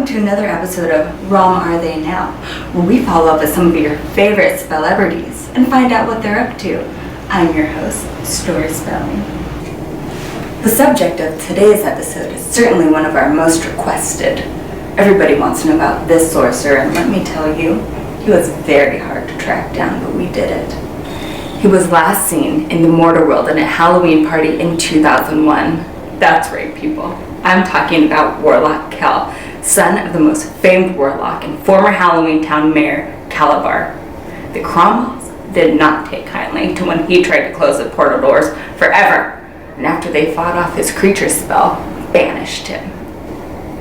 to another episode of Wrong Are They Now, where we follow up with some of your favorite celebrities and find out what they're up to. I'm your host, Story Spelling. The subject of today's episode is certainly one of our most requested. Everybody wants to know about this sorcerer, and let me tell you, he was very hard to track down, but we did it. He was last seen in the mortar world at a Halloween party in 2001. That's right, people. I'm talking about Warlock Cal, son of the most famed warlock and former Halloweentown mayor, Calabar. The Cromwells did not take kindly to when he tried to close the portal doors forever, and after they fought off his creature spell, banished him.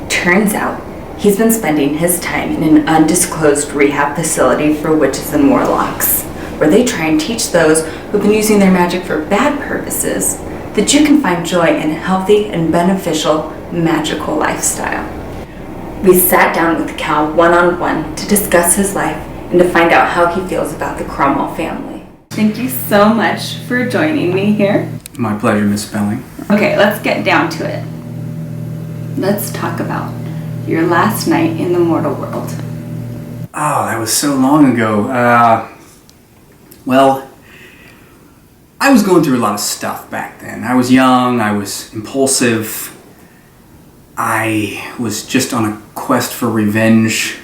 Turns out, he's been spending his time in an undisclosed rehab facility for witches and warlocks, where they try and teach those who've been using their magic for bad purposes that you can find joy in a healthy and beneficial magical lifestyle. We sat down with Cal one-on-one to discuss his life and to find out how he feels about the Cromwell family. Thank you so much for joining me here. My pleasure, Miss Spelling. Okay, let's get down to it. Let's talk about your last night in the mortal world. Oh, that was so long ago. Well, I was going through a lot of stuff back then. I was young, I was impulsive, I was just on a quest for revenge,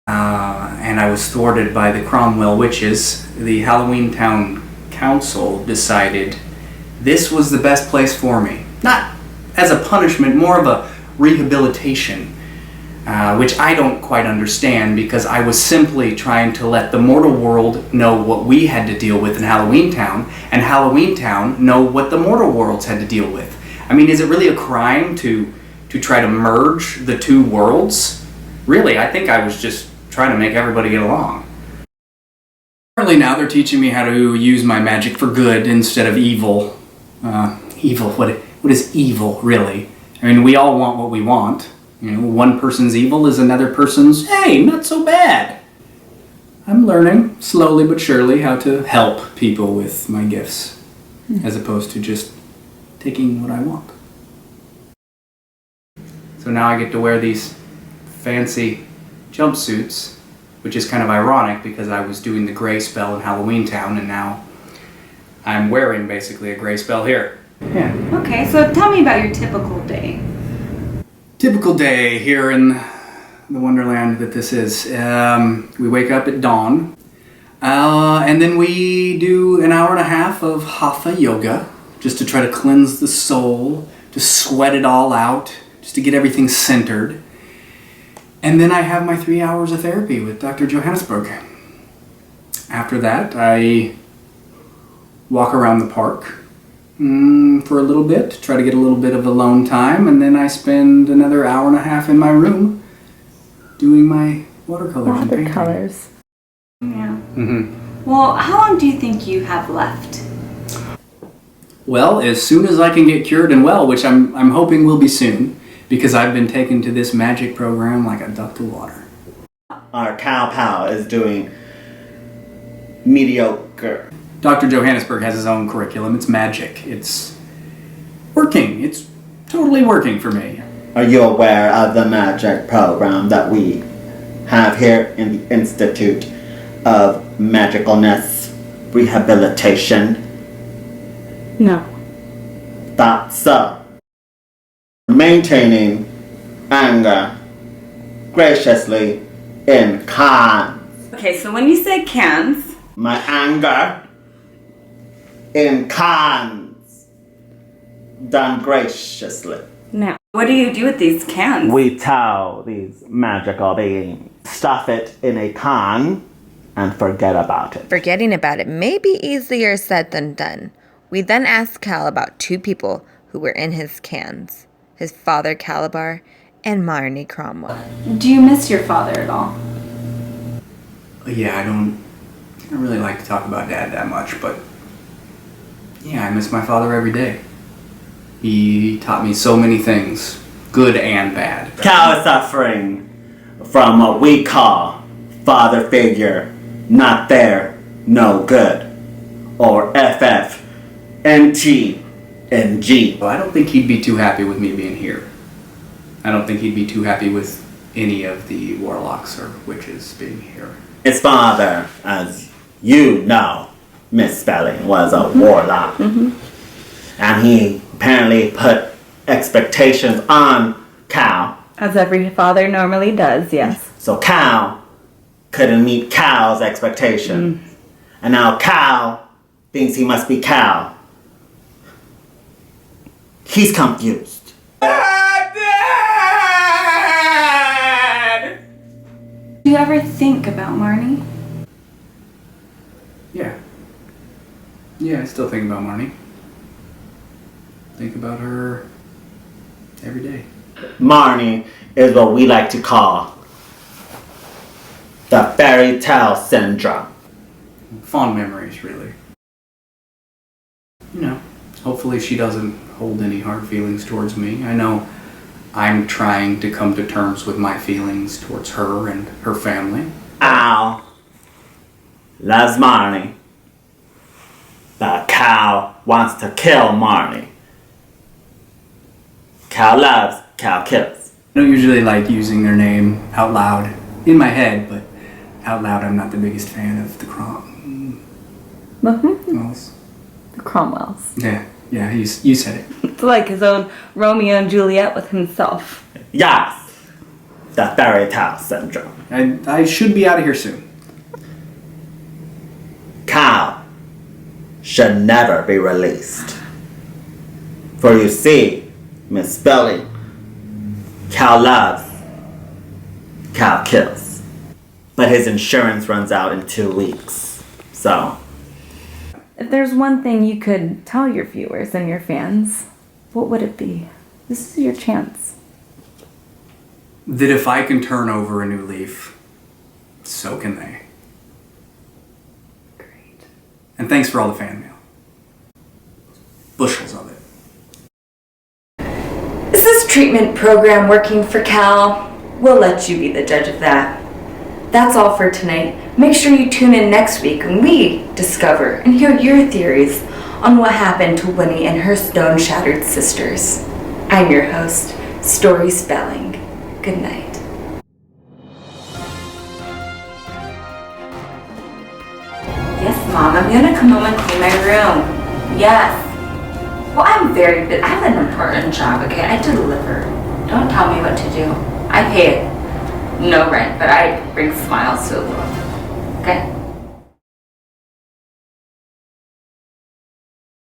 and I was thwarted by the Cromwell witches. The Halloweentown Council decided this was the best place for me. Not as a punishment, more of a rehabilitation, which I don't quite understand because I was simply trying to let the mortal world know what we had to deal with in Halloweentown, and Halloweentown know what the mortal worlds had to deal with. I mean, is it really a crime to try to merge the two worlds? Really, I think I was just trying to make everybody get along. Apparently now they're teaching me how to use my magic for good instead of evil. Evil, what is evil, really? I mean, we all want what we want. You know, one person's evil is another person's, hey, not so bad. I'm learning, slowly but surely, how to help people with my gifts, as opposed to just taking what I want. So now I get to wear these fancy jumpsuits, which is kind of ironic because I was doing the gray spell in Halloweentown, and now I'm wearing basically a gray spell here. Yeah. Okay, so tell me about your typical day. Typical day here in the wonderland that this is. We wake up at dawn, and then we do an hour and a half of hatha yoga, just to try to cleanse the soul, to sweat it all out, just to get everything centered. And then I have my 3 hours of therapy with Dr. Johanessburg. After that, I walk around the park for a little bit, try to get a little bit of alone time, and then I spend another hour and a half in my room doing my watercolors and painting. Watercolors. Yeah. Mm-hmm. Well, how long do you think you have left? Well, as soon as I can get cured and well, which I'm hoping will be soon, because I've been taken to this magic program like a duck to water. Our cow pal is doing mediocre. Dr. Johannesburg has his own curriculum. It's magic. It's working. It's totally working for me. Are you aware of the magic program that we have here in the Institute of Magicalness Rehabilitation? No. That's so. Maintaining anger graciously in cans. Okay, so when you say cans... My anger in cans, done graciously. Now, what do you do with these cans? We tell these magical beings, stuff it in a can and forget about it. Forgetting about it may be easier said than done. We then asked Cal about two people who were in his cans. His father Calabar and Marnie Cromwell. Do you miss your father at all? Yeah, I don't really like to talk about Dad that much, but yeah, I miss my father every day. He taught me so many things, good and bad. Cal is suffering from what we call father figure, not there, no good, or FFNT and G. Well, I don't think he'd be too happy with me being here. I don't think he'd be too happy with any of the warlocks or witches being here. His father, as you know, Miss Spelling, was a warlock. And he apparently put expectations on Cal. As every father normally does, yes. So Cal couldn't meet Cal's expectation. And now Cal thinks he must be Cal. He's confused. Do you ever think about Marnie? Yeah. Yeah, I still think about Marnie. Think about her every day. Marnie is what we like to call the fairy tale syndrome. Fond memories, really. You know, hopefully she doesn't hold any hard feelings towards me. I know I'm trying to come to terms with my feelings towards her and her family. Al loves Marnie, but Cal wants to kill Marnie. Cal loves, Cal kills. I don't usually like using their name out loud in my head, but out loud I'm not the biggest fan of the Cromwells. The Cromwells. Yeah, you said it. It's like his own Romeo and Juliet with himself. Yes, the fairy tale syndrome. I should be out of here soon. Cal should never be released. For you see, Miss Spelling, Cal loves, Cal kills. But his insurance runs out in 2 weeks, so. If there's one thing you could tell your viewers and your fans, what would it be? This is your chance. That if I can turn over a new leaf, so can they. Great. And thanks for all the fan mail. Bushels of it. Is this treatment program working for Cal? We'll let you be the judge of that. That's all for tonight. Make sure you tune in next week when we discover and hear your theories on what happened to Winnie and her stone-shattered sisters. I'm your host, Story Spelling. Good night. Yes, Mom, I'm gonna come home and clean my room. Yes. Well, I'm very busy. I have an important job, okay? I deliver. Don't tell me what to do. I pay it. No rent, but I bring smiles to the world. Okay?